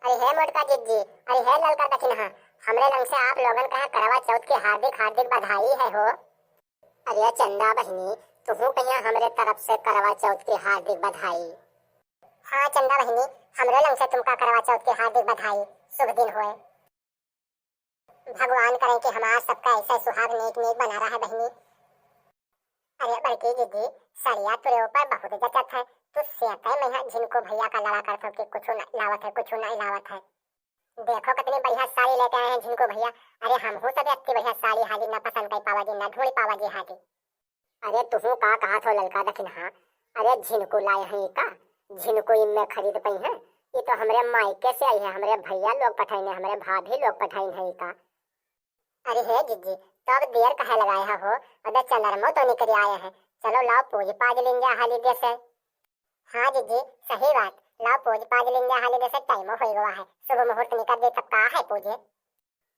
अरे है मोटका जिज्जी, अरे है ललका दक्षिणा, हमरे लंग से आप लोगन कहा करवा चौथ की हार्दिक हार्दिक बधाई है हो। अरे चंदा बहनी, तुहू कहिया हमरे तरफ से करवा चौथ की हार्दिक बधाई। हाँ चंदा बहनी, हमरे लंग से तुमका करवा चौथ की हार्दिक बधाई। शुभ दिन होए। भगवान करे कि हमारा सबका ऐसा सुहाग नेक नेक बना रहा है बहनी। अरे बड़की दीदी, सरिया तुरे ऊपर बहुत जचत है। तू सेता मैं जिनको भैया का लड़ा करता कि कुछ न लावत है, कुछ न लावत है। देखो कितनी बढ़िया साड़ी लेके आए हैं जिनको भैया। अरे हम हो सब इतनी बढ़िया साड़ी हाली ना पसंद कर पावा जी, ना ढूंढ पावा जी हाली। अरे तुहू का कहा थो ललका दक्षिणा? अरे झिनको लाए हैं का, झिनको इनमें खरीद पई है। ये तो हमरे मायके से आई है, हमरे भैया लोग पठाई, हमरे भाभी लोग पठाई है का। अरे हे जीजी, तब देर कहे लगाया हो, अबे चंद्रमा तो निकल आए हैं। चलो लाओ पूज पाज लेंगे हाली जैसे। हाँ जीजी सही बात, लाओ पूज पाज लेंगे हाली जैसे। टाइम हो गया है, सुबह मुहूर्त निकल दे तब का है पूजे।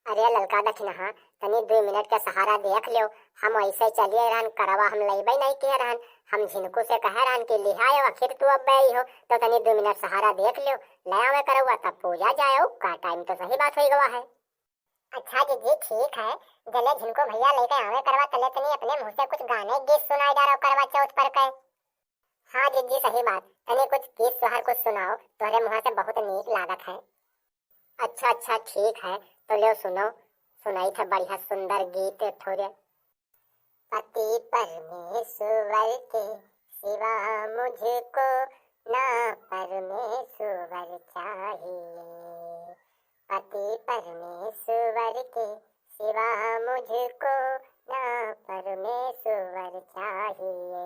अरे ललका दक्षिणा, तनी 2 मिनट का सहारा देख लो। हम ऐसे चलिए रहन करवा, हम लईबे नहीं किए रहन। हम झिनको से कह रहन कि लिहाए, आखिर तू अब गई हो तो तनी 2 मिनट सहारा देख लो, ले आवे करवा तब पूजा जाए का। टाइम तो सही बात हो गवा है। अच्छा जीजी ठीक है, जले झिनको भैया लेके आवे करवा तले तनी अपने मुंह से कुछ गाने गीत सुनाए जा रहा करवा चौथ पर के। हाँ जीजी सही बात, तनी कुछ गीत सोहर कुछ सुनाओ, तोहरे मुंह से बहुत नीक लागत है। अच्छा अच्छा ठीक है, तो लो सुनो, सुनाई था बढ़िया सुंदर गीत थोड़े। पति परमेश्वर के सिवा मुझको ना परमेश्वर चाहिए। पति परमेश्वर के सिवा मुझको ना परमेश्वर चाहिए।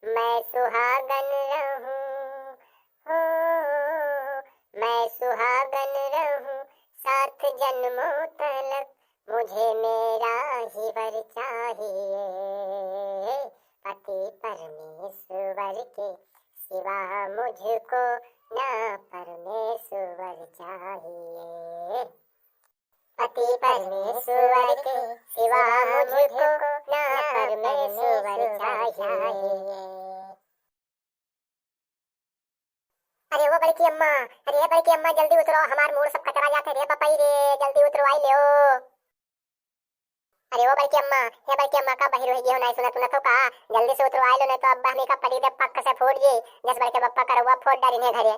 मैं सुहागन रहूं हो, मैं सुहागन रहूं सात जन्मों तलक, मुझे मेरा ही वर चाहिए। पति परमेश्वर के सिवा मुझको ना परमेश्वर चाहिए। पति परमेश्वर के सिवा मुझको ना परमेश्वर चाहिए। अरे वो बड़की अम्मा, अरे बड़की अम्मा जल्दी उतरो, हमार मूड सब कचरा जाते रे पपाई रे, जल्दी उतरो आई ले। अरे वो बड़की अम्मा, ये बड़की अम्मा का बहिर होगी हो, नहीं सुना तूने तो कहा जल्दी से उतरो आई लो, नहीं तो अब्बा हमी का पड़ी दे पक्का से फोड़ जी। जस बड़के बप्पा करवा फोड़ डाली ने घरे।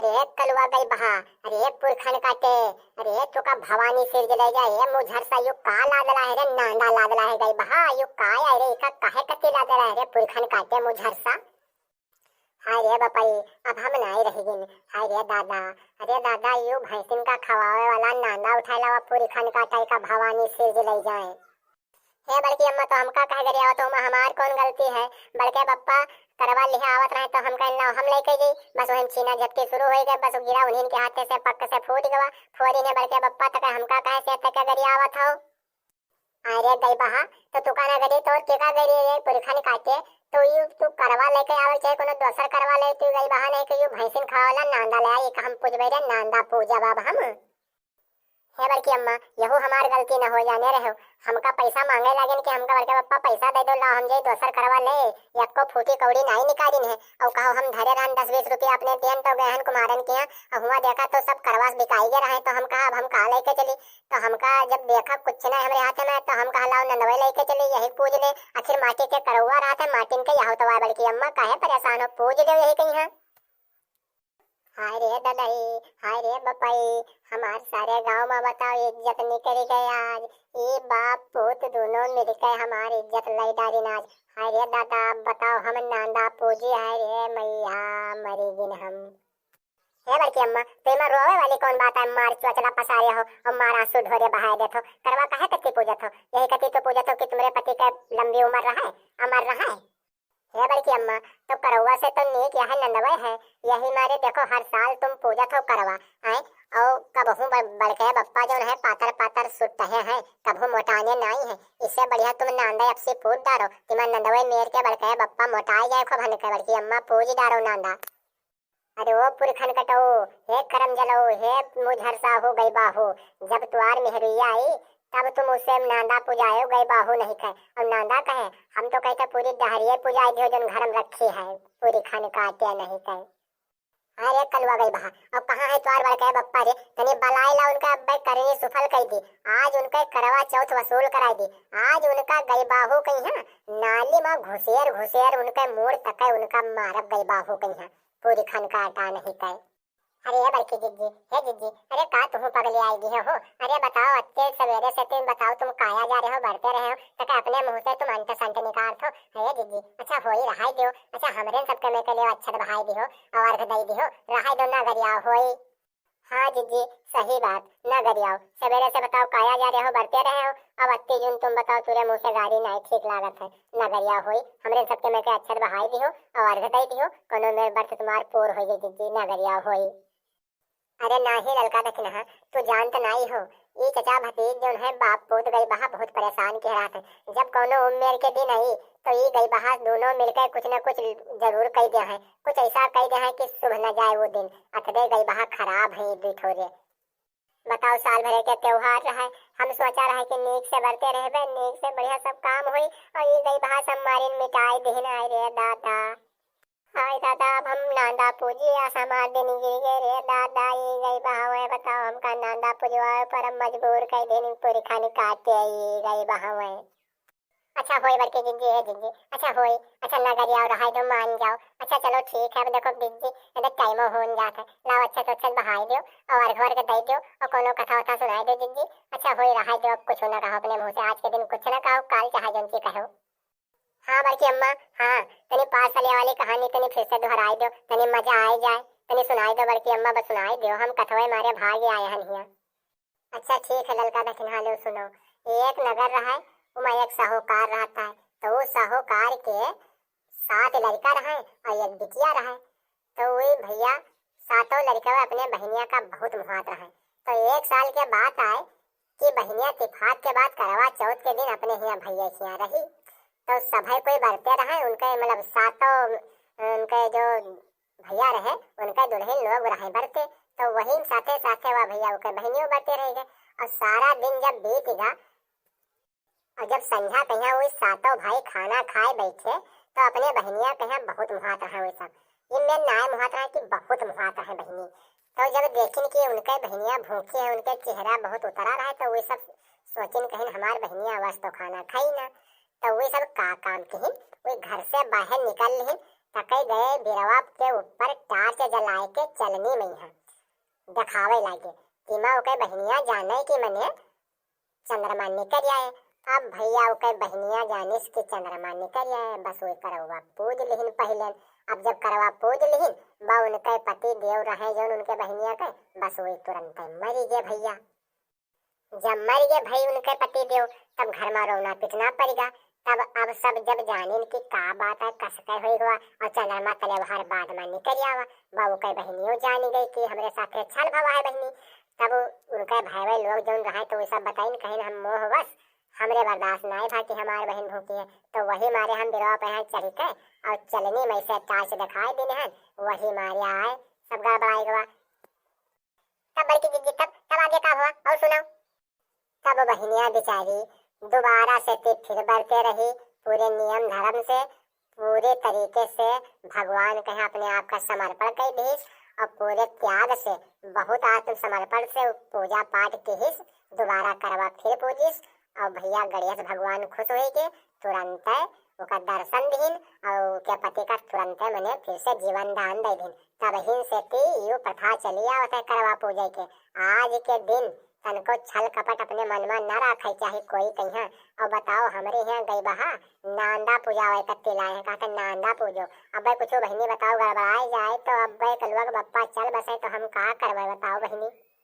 अरे कलवा गई बहा, अरे पुरखन काटे, अरे तो का भवानी सिर जले जाए मुझर सा यु का लादला है रे, नांदा लादला है गई बहा यु का है रे, का काहे कति लादला है रे पुरखन काटे मुझर सा। हाय रे बपाई, अब हम नहीं रहेगी। हाय रे दादा, अरे दादा यू भैंसिन का खवावे वाला नांदा उठा लावा पूरी खन काटाई का भवानी सिर ले जाए। हे बड़की अम्मा तो हमका कह गया हो, तो हमार कौन गलती है? बड़के बप्पा करवा लिहा आवत रहे तो हम कहना हम लेके गई, बस वही छीना झपटी शुरू हो गए, बस गिरा उन्हीं के हाथे से पक्क से फूट गवा। फोड़ी ने बड़के बप्पा तक हमका कहे से तक गरिया आवत हो। अरे गई बहा, तो तू कहना गरी तो के का गरी रे पुरखन काटे, तो यू तू करवा लेके आवल चाहे कोनो दोसर करवा ले, तू गई बहा नहीं कि यू भैंसिन खावला नांदा ले आई, हम पूजबे रे नांदा पूजा बाबा हम। हे बड़की अम्मा, यहू हमार गलती न हो जाने रहो, हमका पैसा मांगे लगन कि हमका बड़के पप्पा पैसा दे दो ला हम जे दोसर करवा ले, यक्को फूटी कौड़ी नहीं निकालिन है। और कहो हम धरे रहन 10-20 रुपया अपने देन तो गहन कुमारन किया, और हुआ देखा तो सब करवास बिकाई गे रहे, तो हम कहा अब हम कहा लेके चली। तो हमका जब देखा कुछ नहीं हमारे हाथ में, तो हम कहा लाओ नंदवे लेके चली, यही पूज ले। आखिर माटी के करवा रहा था, माटिन के यहू तो बड़की अम्मा काहे परेशान हो, पूज दो यही कहीं। हाय रे ददाई, हाय रे बपाई, हमार सारे गांव में बताओ इज्जत निकल गई आज। ये बाप पुत दोनों मिलकर हमारी इज्जत लाई डाली आज। हाय रे दादा बताओ हम नांदा पूजी, हाय रे मैया मरी गिन हम। हे बड़की अम्मा, तेमा रोवे वाली कौन बात है? मार चुचला पसारे हो और मार आंसू ढोरे बहाए देथो, करवा काहे कत्ती पूजत हो? यही कत्ती तो पूजत हो कि तुम्हारे पति का लंबी उम्र रहा है, अमर रहा है। हे बड़की अम्मा, तो करवा से तो नेक यह नंदवे है, यही मारे देखो हर साल तुम पूजा तो करवा आए, और कबहू बड़के बप्पा जो है पातर पातर सुटहे हैं, कबहू मोटाने नहीं है। इससे बढ़िया तुम नांदा अब से पूज डारो, तुम्हारे नंदवे मेर के बड़के बप्पा मोटाए जाए खूब हन के। बड़की अम्मा पूज डारो नांदा। अरे वो पुरखन कटो, हे करम जलो, हे मुझर सा हो गई बाहू, जब तुआर मेहरिया आई तब तुम उसे नांदा पुजाए गई बाहू नहीं कहे, और नांदा कहे हम तो कहते पूरी दहरिये पुजाई दियो जन घर में रखी है, पूरी खन काटे नहीं कहे। अरे कलवा गई बहा अब कहाँ है त्वार बड़का बप्पा रे तनी बलाइला उनका अब्बे करनी सुफल कई दी। आज उनके करवा चौथ वसूल कराई दी। आज उनका गई बाहू कहीं है नाली में घुसेर घुसेर उनके मोड़ तक उनका मारब गई बाहू कहीं है पूरी खन का आटा नहीं कहे। अरे बड़की जिज्जी हे जिज्जी अरे का तुम पगली आई दी हो। अरे बताओ अत्ते सवेरे से तुम बताओ तुम काया जा रहे हो बढ़ते रहे हो तक अपने मुंह से तुम अंत संत निकाल थो। हे जिज्जी अच्छा हो ही रहाई दियो। अच्छा हमरे सबके में के लिए अच्छा बहाई दी हो और अर्घ दई दी हो रहाई दो ना गरिया होई। हाँ जिज्जी सही बात ना गरियाओ सवेरे से बताओ काया जा रहे हो बढ़ते रहे हो अब अत्ती जुन तुम बताओ तुरे मुंह से गाड़ी नहीं ठीक लागत है ना गरिया होई हमरे सबके में के अच्छा बहाई दी हो और अर्घ दई दी हो कोनो में बर्त तुम्हार पोर होई जिज्जी ना गरिया होई। अरे नाही ललका दखना तू जानत नहीं हो ये चचा भतीज जो है बाप पोत गई बहा बहुत परेशान के रहा था। जब कोनो उम्र के दिन आई तो ये गई बहा दोनों मिलकर कुछ न कुछ जरूर कह दिया है कुछ ऐसा कह दिया है कि शुभ न जाए वो दिन अतदे गई बहा खराब है ये थोड़े। बताओ साल भर के त्योहार रहा हम सोचा रहा कि नीक से बढ़ते रहे नीक से बढ़िया सब काम हुई और ये गई बहा सब मारिन मिटाई दिन आए रे दादा। हाय दादा अब हम नांदा पूजी आशा मार देनी गिर गए रे दादा ये गई बहावे बताओ हमका नांदा पूजवाए पर हम मजबूर कर देनी पूरी खानी काटे ये गई बहावे। अच्छा होई बड़के जिंजी है जिंजी अच्छा होई अच्छा नगर आओ रहा दो मान जाओ। अच्छा चलो ठीक है अब देखो बिजी इधर टाइम होन जाता है लाओ अच्छा तो अच्छा बहाई दो और घर के दे दो और कोनो कथा वथा सुनाई दो जिंजी। अच्छा होई रहा दो अब कुछ ना कहो अपने मुंह से आज के दिन कुछ ना कहो काल चाहे जंती कहो। हाँ बड़की अम्मा हाँ तनी पास वाले वाली कहानी तनी फिर से दोहराई दो तनी मजा आ जाए तनी सुनाई दो बड़की अम्मा बस सुनाई दो हम कथवे मारे भाग आए हैं हिया। अच्छा ठीक है ललका दखिना लो सुनो एक नगर रहा है उमा एक साहूकार रहता है तो वो साहूकार के 7 लड़का रहा और एक बिटिया रहा तो वही भैया सातों लड़का अपने बहनिया का बहुत मुहात रहा तो एक साल के बाद आए कि बहनिया तिफात के बाद करवा चौथ के दिन अपने यहाँ भैया यहाँ रही तो सभी कोई बढ़ते रहे उनके मतलब सातों उनके जो भैया रहे उनके दुल्हन लोग रहे बढ़ते तो वही साथे साथे वह भैया उनके बहनियों बढ़ते रहेंगे और सारा दिन जब बीतेगा और जब संध्या कहीं वो सातों भाई खाना खाए बैठे तो अपने बहनियां कहीं बहुत मुहात रहे वो सब इनमें नाय मुहात रहे कि बहुत मुहात रहे बहनी। तो जब देखें कि उनके बहनियां भूखी है उनके चेहरा बहुत उतरा रहे तो वो सब सोचें कहीं हमारे बहनियां बस तो खाना खाई ना तो वे सब का काम कहीं वे घर से बाहर निकल रहे तके गए बिरवा के ऊपर टार्च जलाए के चलनी में है दिखावे लागे कि माँ ओके बहनियां जाने की मने चंद्रमा निकल आए। अब भैया ओके बहनियां जाने की चंद्रमा निकल आए बस वही करवा पूज लिहिन पहले। अब जब करवा पूज लिहिन बा उनके पति देव रहे जो उनके बहनियां के बस वही तुरंत मरी गए भैया। जब मर गए भाई उनके पति देव तब घर में रोना पिटना पड़ेगा। तब अब सब जब जाने की का बात है कसके हुआ और चंद्रमा तले हर बाद में निकल आवा बाबू के बहनियों जानी गई कि हमारे साथ छल भवा है बहनी। तब उनके भाई लोग जो रहे तो वो सब बताइन कहीं हम मोह बस हमरे बर्दाश्त नहीं था कि हमारे बहन भूखी है तो वही मारे हम बिरवा पे हैं चढ़ के और चलनी में से टार्च दिखाई देने हैं वही मारे आए सब गड़बड़ाई गवा। तब बड़की जिज्जी तब आगे का हुआ और सुनाओ। तब बहनियां बेचारी दोबारा से फिर बढ़ते रही पूरे नियम धर्म से पूरे तरीके से भगवान कहे अपने आप का समर्पण कर दी और पूरे त्याग से बहुत आत्मसमर्पण से पूजा पाठ की दोबारा करवा फिर पूजिस और भैया गणेश भगवान खुश हुए तुरंत उसका दर्शन दीन और के पति का तुरंत मने फिर से जीवन दान दे दिन। तब हिन से यू प्रथा चली आवत है करवा पूजा के आज के दिन तनको छल कपट अपने मन में न रखे चाहे कोई कहीं। और बताओ हमारे यहाँ गई बहा नांदा पूजा कत्ती लाए कहते नांदा पूजो। अब कुछ बहनी बताओ गड़बड़ाई जाए तो अब कलुआ बप्पा चल बसे तो हम कहा करवे बताओ बहनी।